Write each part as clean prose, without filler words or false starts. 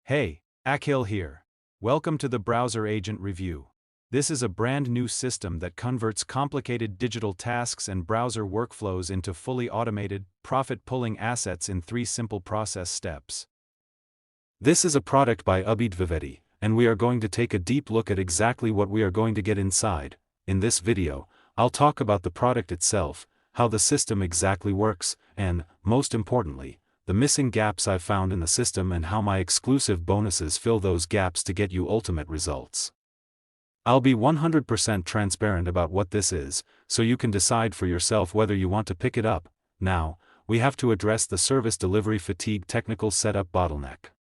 Hey, Akhil here. Welcome to the Browser Agent Review. This is a brand new system that converts complicated digital tasks and browser workflows into fully automated, profit-pulling assets in 3 simple process steps. This is a product by Abid Vivedi, and we are going to take a deep look at exactly what we are going to get inside. In this video, I'll talk about the product itself, how the system exactly works, and, most importantly, the missing gaps I've found in the system and how my exclusive bonuses fill those gaps to get you ultimate results. I'll be 100% transparent about what this is, so you can decide for yourself whether you want to pick it up. Now, we have to address the service delivery fatigue technical setup bottleneck.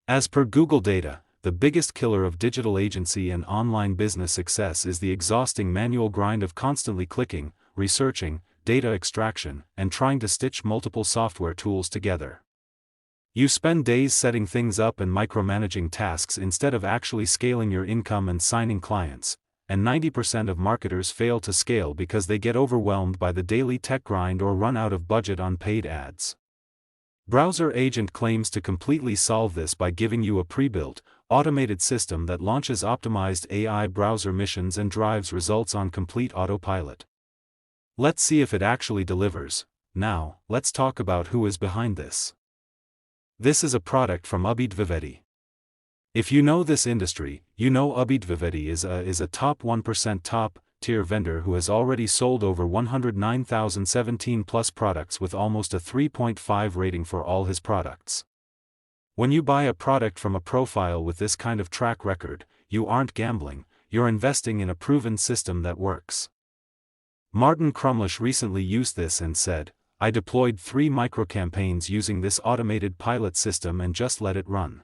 As per Google data, the biggest killer of digital agency and online business success is the exhausting manual grind of constantly clicking, researching, data extraction, and trying to stitch multiple software tools together. You spend days setting things up and micromanaging tasks instead of actually scaling your income and signing clients, and 90% of marketers fail to scale because they get overwhelmed by the daily tech grind or run out of budget on paid ads. Browser Agent claims to completely solve this by giving you a pre-built, automated system that launches optimized AI browser missions and drives results on complete autopilot. Let's see if it actually delivers. Now, let's talk about who is behind this. This is a product from Abid Vivedi. If you know this industry, you know Abid Vivedi is a top 1% top-tier vendor who has already sold over 109,017 plus products with almost a 3.5 rating for all his products. When you buy a product from a profile with this kind of track record, you aren't gambling, you're investing in a proven system that works. Martin Crumlish recently used this and said, "I deployed 3 micro-campaigns using this automated pilot system and just let it run.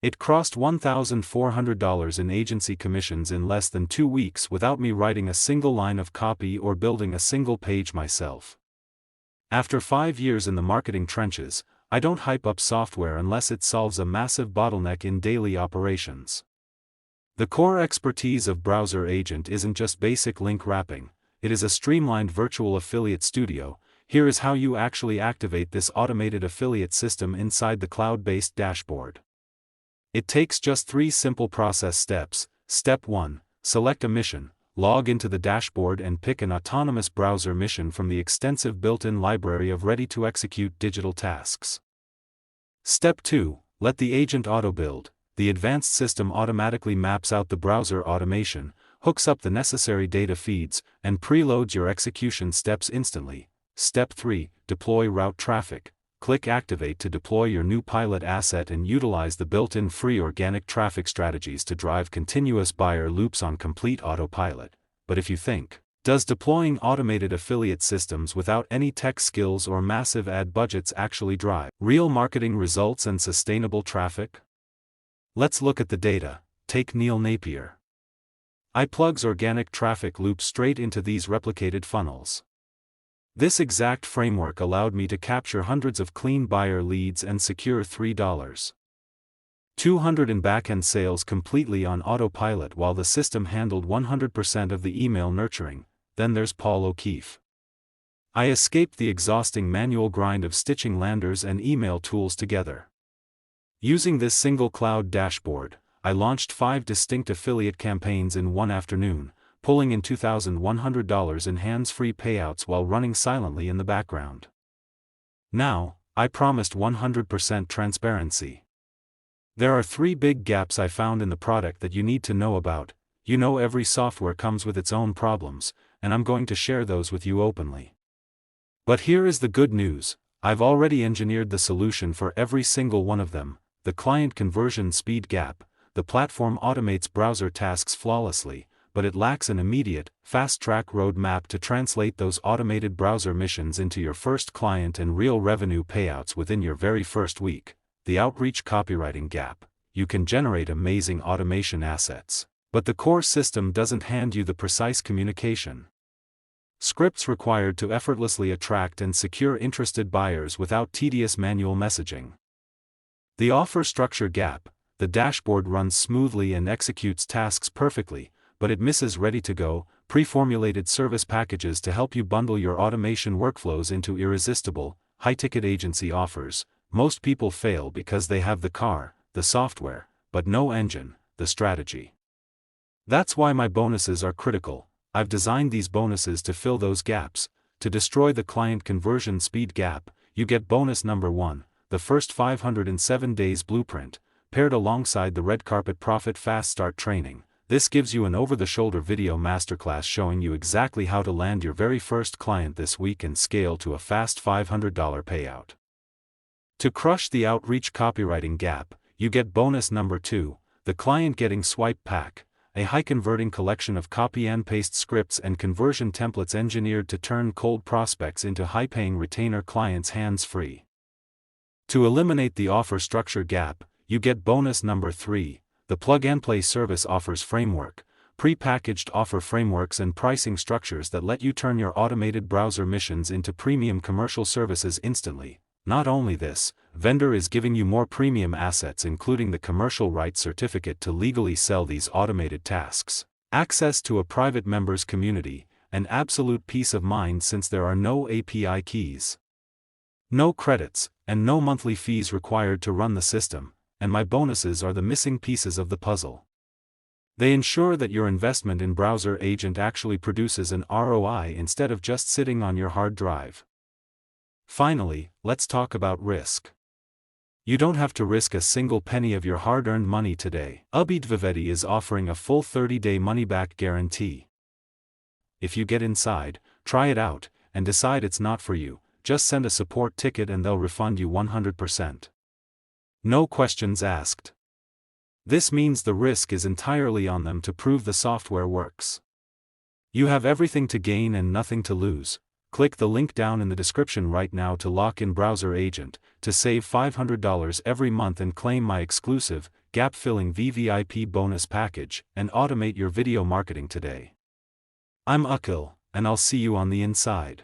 It crossed $1,400 in agency commissions in less than 2 weeks without me writing a single line of copy or building a single page myself." After 5 years in the marketing trenches, I don't hype up software unless it solves a massive bottleneck in daily operations. The core expertise of Browser Agent isn't just basic link wrapping. It is a streamlined virtual affiliate studio. Here is how you actually activate this automated affiliate system inside the cloud-based dashboard. It takes just 3 simple process steps. Step 1. Select a mission, log into the dashboard and pick an autonomous browser mission from the extensive built-in library of ready-to-execute digital tasks. Step 2. Let the agent auto-build. The advanced system automatically maps out the browser automation, hooks up the necessary data feeds, and preloads your execution steps instantly. Step 3. Deploy route traffic. Click Activate to deploy your new pilot asset and utilize the built-in free organic traffic strategies to drive continuous buyer loops on complete autopilot. But if you think, does deploying automated affiliate systems without any tech skills or massive ad budgets actually drive real marketing results and sustainable traffic? Let's look at the data. Take Neil Napier. I plugs organic traffic loops straight into these replicated funnels. This exact framework allowed me to capture hundreds of clean buyer leads and secure $3,200 in backend sales completely on autopilot while the system handled 100% of the email nurturing. Then there's Paul O'Keefe. I escaped the exhausting manual grind of stitching landers and email tools together. Using this single cloud dashboard, I launched 5 distinct affiliate campaigns in one afternoon, pulling in $2,100 in hands-free payouts while running silently in the background. Now, I promised 100% transparency. There are 3 big gaps I found in the product that you need to know about. You know, every software comes with its own problems, and I'm going to share those with you openly. But here is the good news. I've already engineered the solution for every single one of them. The client conversion speed gap. The platform automates browser tasks flawlessly, but it lacks an immediate, fast-track roadmap to translate those automated browser missions into your first client and real revenue payouts within your very first week. The outreach copywriting gap. You can generate amazing automation assets, but the core system doesn't hand you the precise communication scripts required to effortlessly attract and secure interested buyers without tedious manual messaging. The offer structure gap. The dashboard runs smoothly and executes tasks perfectly, but it misses ready-to-go, pre-formulated service packages to help you bundle your automation workflows into irresistible, high-ticket agency offers. Most people fail because they have the car, the software, but no engine, the strategy. That's why my bonuses are critical. I've designed these bonuses to fill those gaps. To destroy the client conversion speed gap, you get bonus number 1, the first 507 days blueprint, paired alongside the red carpet profit fast start training. This gives you an over-the-shoulder video masterclass showing you exactly how to land your very first client this week and scale to a fast $500 payout. To crush the outreach copywriting gap, you get bonus number 2, the client getting swipe pack, a high-converting collection of copy and paste scripts and conversion templates engineered to turn cold prospects into high-paying retainer clients hands-free. To eliminate the offer structure gap, you get bonus number 3, the plug-and-play service offers framework, pre-packaged offer frameworks and pricing structures that let you turn your automated browser missions into premium commercial services instantly. Not only this, vendor is giving you more premium assets including the commercial rights certificate to legally sell these automated tasks, access to a private members community, and absolute peace of mind since there are no API keys, no credits, and no monthly fees required to run the system, and my bonuses are the missing pieces of the puzzle. They ensure that your investment in Browser Agent actually produces an ROI instead of just sitting on your hard drive. Finally, let's talk about risk. You don't have to risk a single penny of your hard-earned money today. Ubit is offering a full 30-day money-back guarantee. If you get inside, try it out, and decide it's not for you, just send a support ticket and they'll refund you 100%. No questions asked. This means the risk is entirely on them to prove the software works. You have everything to gain and nothing to lose. Click the link down in the description right now to lock in Browser Agent, to save $500 every month and claim my exclusive, gap-filling VVIP bonus package, and automate your video marketing today. I'm Akil, and I'll see you on the inside.